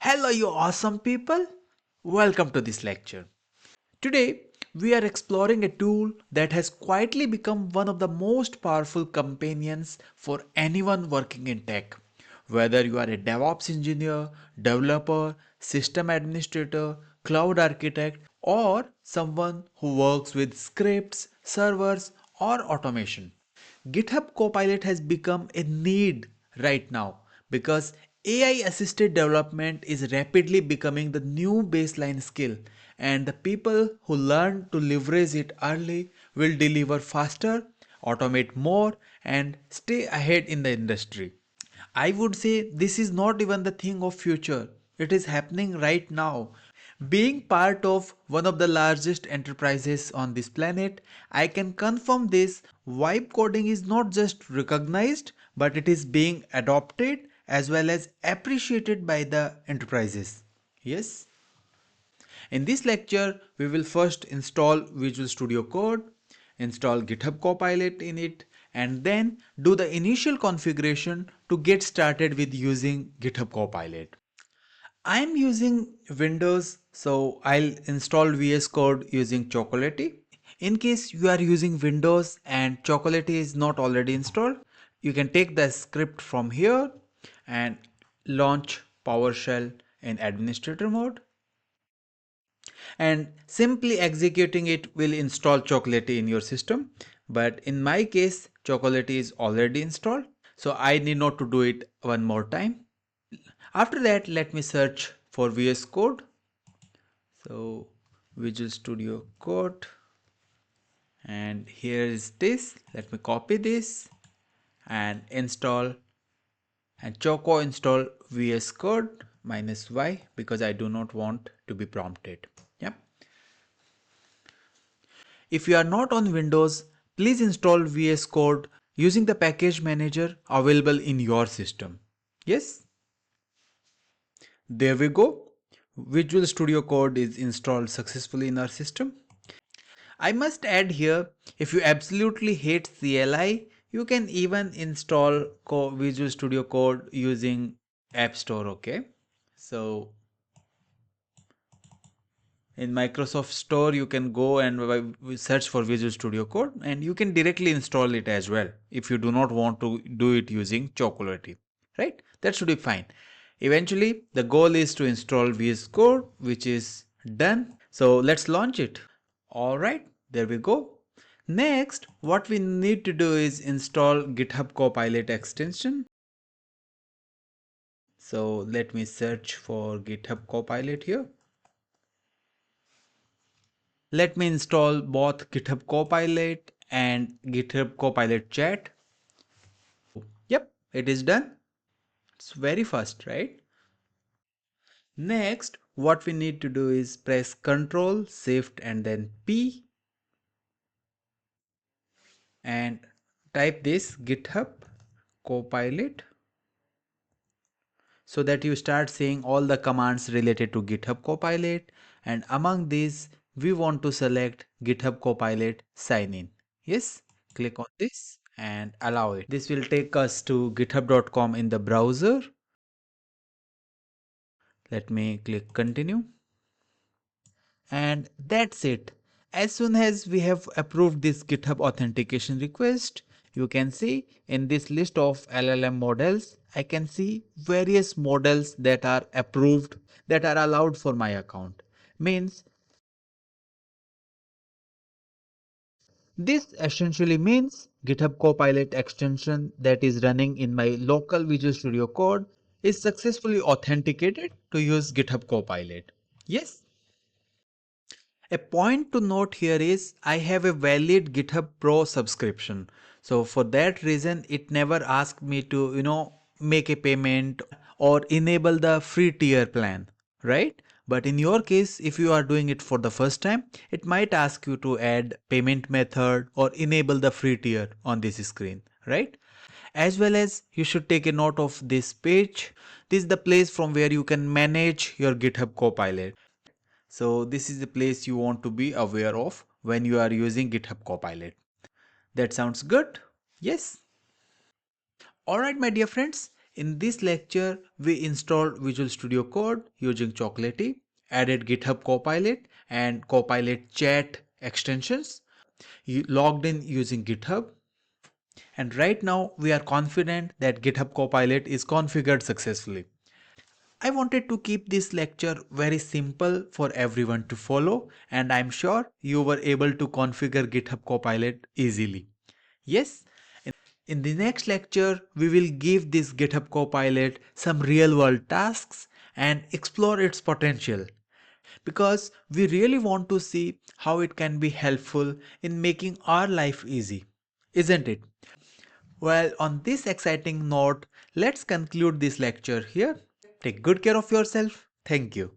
Hello, you awesome people! Welcome to this lecture. Today, we are exploring a tool that has quietly become one of the most powerful companions for anyone working in tech. Whether you are a DevOps engineer, developer, system administrator, cloud architect, or someone who works with scripts, servers, or automation. GitHub Copilot has become a need right now because AI assisted development is rapidly becoming the new baseline skill, and the people who learn to leverage it early will deliver faster, automate more, and stay ahead in the industry. I would say this is not even the thing of future. It is happening right now. Being part of one of the largest enterprises on this planet, I can confirm this. Vibe coding is not just recognized, but it is being adopted as well as appreciated by the enterprises. Yes. In this lecture, we will first install Visual Studio Code, install GitHub Copilot in it, and then do the initial configuration to get started with using GitHub Copilot. I'm using Windows, so I'll install VS Code using Chocolatey. In case you are using Windows and Chocolatey is not already installed, you can take the script from here and launch PowerShell in administrator mode, and simply executing it will install Chocolatey in your system. But in my case, Chocolatey is already installed, so I need not to do it one more time. After that, let me search for VS Code. So Visual Studio Code, and here is this. Let me copy this and install, and Choco install VS Code -y because I do not want to be prompted. Yep. If you are not on Windows, please install VS Code using the package manager available in your system. Yes. There we go. Visual Studio Code is installed successfully in our system. I must add here, if you absolutely hate CLI, you can even install Visual Studio Code using App Store, okay? So in Microsoft Store, you can go and search for Visual Studio Code, and you can directly install it as well if you do not want to do it using Chocolatey, right? That should be fine. Eventually, the goal is to install VS Code, which is done. So let's launch it. All right, there we go. Next, what we need to do is install GitHub Copilot extension. So let me search for GitHub Copilot here. Let me install both GitHub Copilot and GitHub Copilot Chat. Yep, it is done. It's very fast, right? Next, what we need to do is press Ctrl, Shift, and then P and type this GitHub Copilot so that you start seeing all the commands related to GitHub Copilot, and among these we want to select GitHub Copilot sign in. Yes, click on this and allow it. This will take us to github.com in the browser. Let me click continue. And that's it. As soon as we have approved this GitHub authentication request, you can see in this list of LLM models, I can see various models that are approved, that are allowed for my account. Means this essentially means GitHub Copilot extension that is running in my local Visual Studio Code is successfully authenticated to use GitHub Copilot. Yes. A point to note here is I have a valid GitHub Pro subscription. So for that reason, it never asked me to, make a payment or enable the free tier plan, right? But in your case, if you are doing it for the first time, it might ask you to add payment method or enable the free tier on this screen, right? As well as you should take a note of this page. This is the place from where you can manage your GitHub Copilot. So this is the place you want to be aware of when you are using GitHub Copilot. That sounds good? Yes. Alright, my dear friends, In this lecture, we installed Visual Studio Code using Chocolatey, added GitHub Copilot and Copilot chat extensions, logged in using GitHub, and right now we are confident that GitHub Copilot is configured successfully. I wanted to keep this lecture very simple for everyone to follow, and I'm sure you were able to configure GitHub Copilot easily. Yes, in the next lecture, we will give this GitHub Copilot some real world tasks and explore its potential, because we really want to see how it can be helpful in making our life easy, isn't it? Well, on this exciting note, let's conclude this lecture here. Take good care of yourself. Thank you.